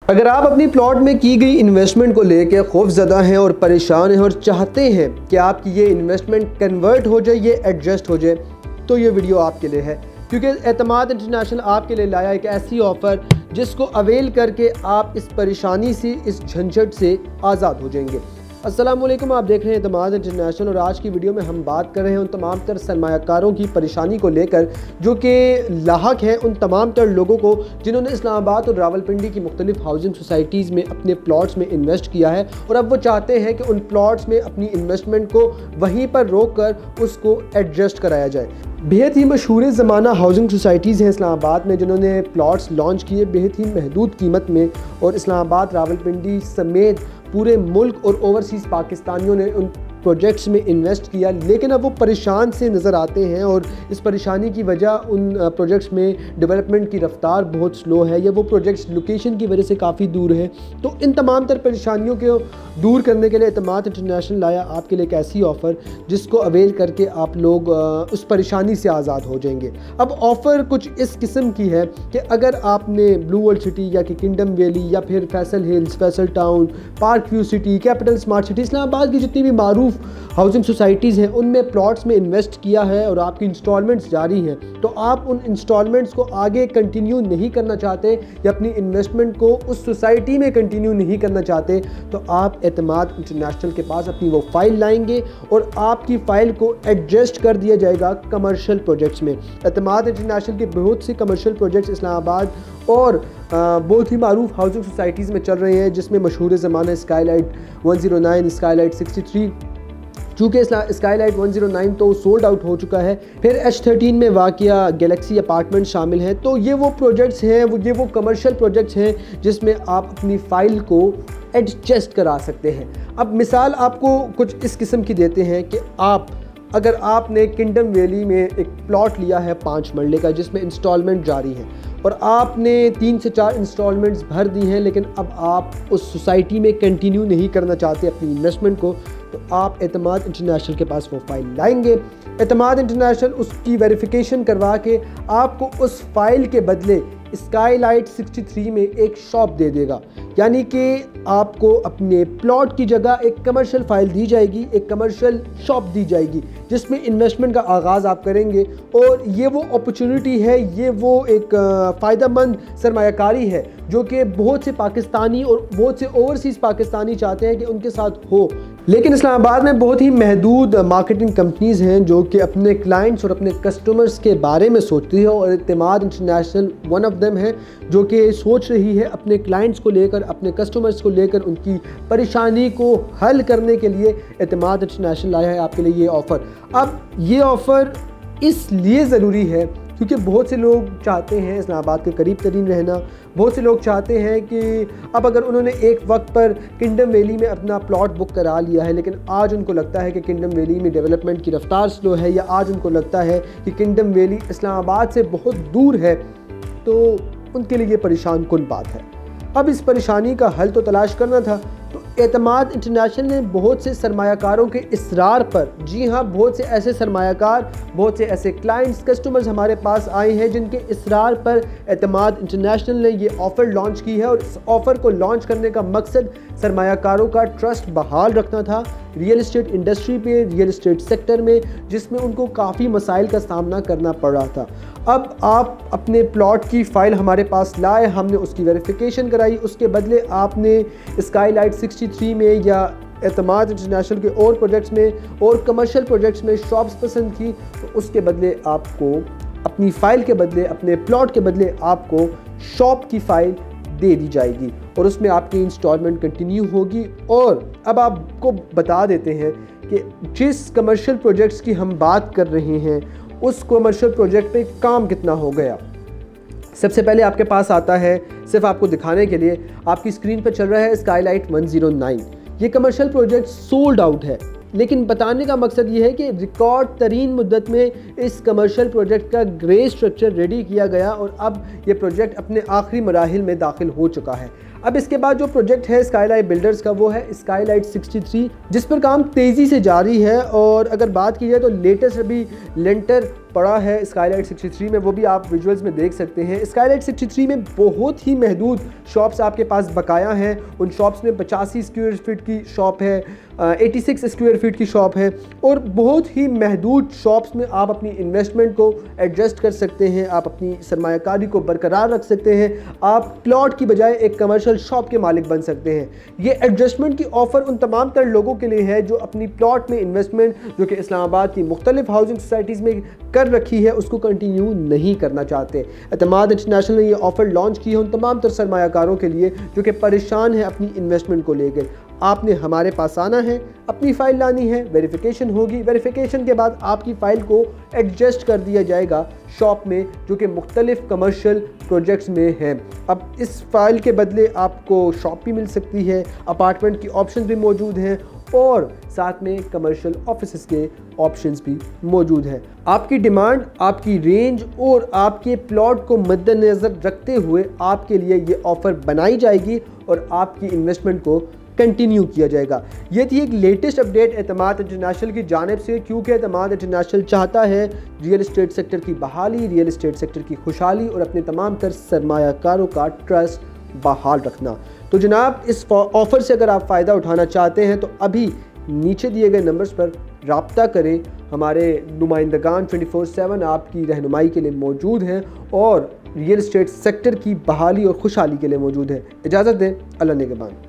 अगर आप अपनी प्लॉट में की गई इन्वेस्टमेंट को लेकर खौफज़दा हैं और परेशान हैं और चाहते हैं कि आपकी ये इन्वेस्टमेंट कन्वर्ट हो जाए, ये एडजस्ट हो जाए, तो ये वीडियो आपके लिए है। क्योंकि एतमाद इंटरनेशनल आपके लिए लाया एक ऐसी ऑफ़र जिसको अवेल करके आप इस परेशानी से, इस झंझट से आज़ाद हो जाएंगे। अस्सलाम वालेकुम, आप देख रहे हैं एतमाद इंटरनेशनल और आज की वीडियो में हम बात कर रहे हैं उन तमाम तर सरमायाकारों की परेशानी को लेकर जो कि लाहक हैं उन तमाम तर लोगों को जिन्होंने इस्लामाबाद और रावलपिंडी की मुख्तलिफ हाउसिंग सोसाइटीज़ में अपने प्लॉट्स में इन्वेस्ट किया है और अब वो चाहते हैं कि उन प्लॉट्स में अपनी इन्वेस्टमेंट को वहीं पर रोक कर उसको एडजस्ट कराया जाए। बेहद ही मशहूर ज़माना हाउसिंग सोसाइटीज़ हैं इस्लामाबाद में जिन्होंने प्लॉट्स लॉन्च किए बेहद ही महदूद कीमत में, और इस्लामाबाद, रावलपिंडी समेत पूरे मुल्क और ओवरसीज़ पाकिस्तानियों ने उन प्रोजेक्ट्स में इन्वेस्ट किया, लेकिन अब वो परेशान से नज़र आते हैं और इस परेशानी की वजह उन प्रोजेक्ट्स में डेवलपमेंट की रफ्तार बहुत स्लो है या वो प्रोजेक्ट्स लोकेशन की वजह से काफ़ी दूर है। तो इन तमाम तर परेशानियों को दूर करने के लिए एतमाद इंटरनेशनल लाया आपके लिए एक ऐसी ऑफ़र जिसको अवेल करके आप लोग उस परेशानी से आज़ाद हो जाएंगे। अब ऑफ़र कुछ इस किस्म की है कि अगर आपने ब्लू वर्ल्ड सिटी या कि किंगडम वैली या फिर Faisal hills, Faisal town, park view city, capital smart city, Islamabad की जितनी भी मारूफ हाउसिंग सोसाइटीज़ हैं उनमें प्लॉट्स में इन्वेस्ट किया है और आपकी इंस्टॉलमेंट्स जारी हैं, तो आप उन इंस्टॉलमेंट्स को आगे कंटिन्यू नहीं करना चाहते या अपनी इन्वेस्टमेंट को उस सोसाइटी में कंटिन्यू नहीं करना चाहते, तो आप एतमाद इंटरनेशनल के पास अपनी वो फाइल लाएंगे और आपकी फ़ाइल को एडजस्ट कर दिया जाएगा कमर्शियल प्रोजेक्ट्स में। एतमाद इंटरनेशनल के बहुत से कमर्शियल प्रोजेक्ट्स इस्लामाबाद और बहुत ही मारूफ हाउसिंग सोसाइटीज़ में चल रहे हैं, जिसमें मशहूर ज़माना स्काईलाइट 109, स्काईलाइट 63, चूँकि स्काईलाइट 109 तो सोल्ड आउट हो चुका है, फिर H13 में वाक़िया गैलेक्सी अपार्टमेंट शामिल हैं। तो ये वो प्रोजेक्ट्स हैं, ये वो कमर्शियल प्रोजेक्ट्स हैं जिसमें आप अपनी फ़ाइल को एडजस्ट करा सकते हैं। अब मिसाल आपको कुछ इस किस्म की देते हैं कि अगर आपने किंगडम वैली में एक प्लॉट लिया है 5 मरले का जिसमें इंस्टॉलमेंट जारी है और आपने 3 से 4 इंस्टॉलमेंट्स भर दी हैं, लेकिन अब आप उस सोसाइटी में कंटिन्यू नहीं करना चाहते अपनी इन्वेस्टमेंट को, तो आप एतमाद इंटरनेशनल के पास वो फ़ाइल लाएंगे। एतमाद इंटरनेशनल उसकी वेरिफिकेशन करवा के आपको उस फ़ाइल के बदले स्काईलाइट 63 में एक शॉप दे देगा, यानी कि आपको अपने प्लॉट की जगह एक कमर्शियल फ़ाइल दी जाएगी, एक कमर्शियल शॉप दी जाएगी जिसमें इन्वेस्टमेंट का आगाज़ आप करेंगे। और ये वो अपॉर्चुनिटी है, ये वो एक फ़ायदेमंद सरमायाकारी है जो कि बहुत से पाकिस्तानी और बहुत से ओवरसीज़ पाकिस्तानी चाहते हैं कि उनके साथ हो, लेकिन इस्लामाबाद में बहुत ही महदूद मार्केटिंग कंपनीज़ हैं जो कि अपने क्लाइंट्स और अपने कस्टमर्स के बारे में सोचती है, और एतमाद इंटरनेशनल वन ऑफ देम है जो कि सोच रही है अपने क्लाइंट्स को लेकर, अपने कस्टमर्स को लेकर, उनकी परेशानी को हल करने के लिए एतमाद इंटरनेशनल लाया है आपके लिए ये ऑफ़र। अब ये ऑफ़र इसलिए ज़रूरी है क्योंकि बहुत से लोग चाहते हैं इस्लामाबाद के करीब तरीन रहना, बहुत से लोग चाहते हैं कि अब अगर उन्होंने एक वक्त पर किंगडम वैली में अपना प्लॉट बुक करा लिया है, लेकिन आज उनको लगता है कि किंगडम वैली में डेवलपमेंट की रफ्तार स्लो है, या आज उनको लगता है कि किंगडम वैली इस्लामाबाद से बहुत दूर है, तो उनके लिए परेशान कुन बात है। अब इस परेशानी का हल तो तलाश करना था, तो एतमाद इंटरनेशनल ने बहुत से सरमायाकारों के इसरार पर, जी हाँ, बहुत से ऐसे सरमायाकार, बहुत से ऐसे क्लाइंट्स, कस्टमर्स हमारे पास आए हैं जिनके इसरार पर एतमाद इंटरनेशनल ने ये ऑफ़र लॉन्च की है, और इस ऑफ़र को लॉन्च करने का मकसद सरमायाकारों का ट्रस्ट बहाल रखना था रियल इस्टेट इंडस्ट्री पे, रियल इस्टेट सेक्टर में, जिसमें उनको काफ़ी मसाइल का सामना करना पड़ रहा था। अब आप अपने प्लॉट की फ़ाइल हमारे पास लाए, हमने उसकी वेरिफिकेशन कराई, उसके बदले आपने स्काईलाइट 63 में या एतमाद इंटरनेशनल के और प्रोजेक्ट्स में और कमर्शियल प्रोजेक्ट्स में शॉप्स पसंद की, तो उसके बदले आपको अपनी फ़ाइल के बदले, अपने प्लॉट के बदले आपको शॉप की फ़ाइल दे दी जाएगी और उसमें आपकी इंस्टॉलमेंट कंटिन्यू होगी। और अब आपको बता देते हैं कि जिस कमर्शियल प्रोजेक्ट्स की हम बात कर रहे हैं उस कमर्शियल प्रोजेक्ट पे काम कितना हो गया। सबसे पहले आपके पास आता है, सिर्फ आपको दिखाने के लिए आपकी स्क्रीन पर चल रहा है स्काईलाइट 109। ये कमर्शियल प्रोजेक्ट सोल्ड आउट है, लेकिन बताने का मकसद ये है कि रिकॉर्ड तरीन मुद्दत में इस कमर्शियल प्रोजेक्ट का ग्रे स्ट्रक्चर रेडी किया गया और अब ये प्रोजेक्ट अपने आखिरी मराहिल में दाखिल हो चुका है। अब इसके बाद जो प्रोजेक्ट है स्काईलाइट बिल्डर्स का, वो है स्काईलाइट 63, जिस पर काम तेज़ी से जारी है। और अगर बात की जाए तो लेटेस्ट अभी लेंटर पड़ा है स्काईलाइट 63 में, वो भी आप विजुअल्स में देख सकते हैं। स्काईलाइट 63 में बहुत ही महदूद शॉप्स आपके पास बकाया हैं। उन शॉप्स में 85 स्क्वायर फीट की शॉप है, 86 स्क्वायर फीट की शॉप है, और बहुत ही महदूद शॉप्स में आप अपनी इन्वेस्टमेंट को एडजस्ट कर सकते हैं, आप अपनी सरमायाकारी को बरकरार रख सकते हैं, आप प्लॉट की बजाय एक कमर्शियल शॉप के मालिक बन सकते हैं। ये एडजस्टमेंट की ऑफ़र उन तमाम तर लोगों के लिए है जो अपनी प्लॉट में इन्वेस्टमेंट जो कि इस्लामाबाद की मुख्तलिफ हाउसिंग सोसाइटीज़ में कर रखी है उसको कंटिन्यू नहीं करना चाहते। एतमाद इंटरनेशनल ने ये ऑफ़र लॉन्च की है उन तमाम तर सरमायाकारों के लिए जो कि परेशान है अपनी इन्वेस्टमेंट को लेकर। आपने हमारे पास आना है, अपनी फ़ाइल लानी है, वेरिफिकेशन होगी, वेरिफिकेशन के बाद आपकी फ़ाइल को एडजस्ट कर दिया जाएगा शॉप में जो कि मुख्तलिफ कमर्शियल प्रोजेक्ट्स में है। अब इस फ़ाइल के बदले आपको शॉप भी मिल सकती है, अपार्टमेंट की ऑप्शन भी मौजूद हैं और साथ में कमर्शियल ऑफिसेस के ऑप्शंस भी मौजूद हैं। आपकी डिमांड, आपकी रेंज और आपके प्लॉट को मद्देनज़र रखते हुए आपके लिए ये ऑफ़र बनाई जाएगी और आपकी इन्वेस्टमेंट को कंटिन्यू किया जाएगा। ये थी एक लेटेस्ट अपडेट एतमाद इंटरनेशनल की जानिब से, क्योंकि एतमाद इंटरनेशनल चाहता है रियल एस्टेट सेक्टर की बहाली, रियल एस्टेट सेक्टर की खुशहाली और अपने तमाम तर सरमायाकारों का ट्रस्ट बहाल रखना। तो जनाब, इस ऑफ़र से अगर आप फ़ायदा उठाना चाहते हैं तो अभी नीचे दिए गए नंबर्स पर रब्ता करें। हमारे नुमाइंदगान 24/7 आपकी रहनुमाई के लिए मौजूद हैं और रियल एस्टेट सेक्टर की बहाली और खुशहाली के लिए मौजूद है। इजाज़त दें, अल्लाह निगहबान।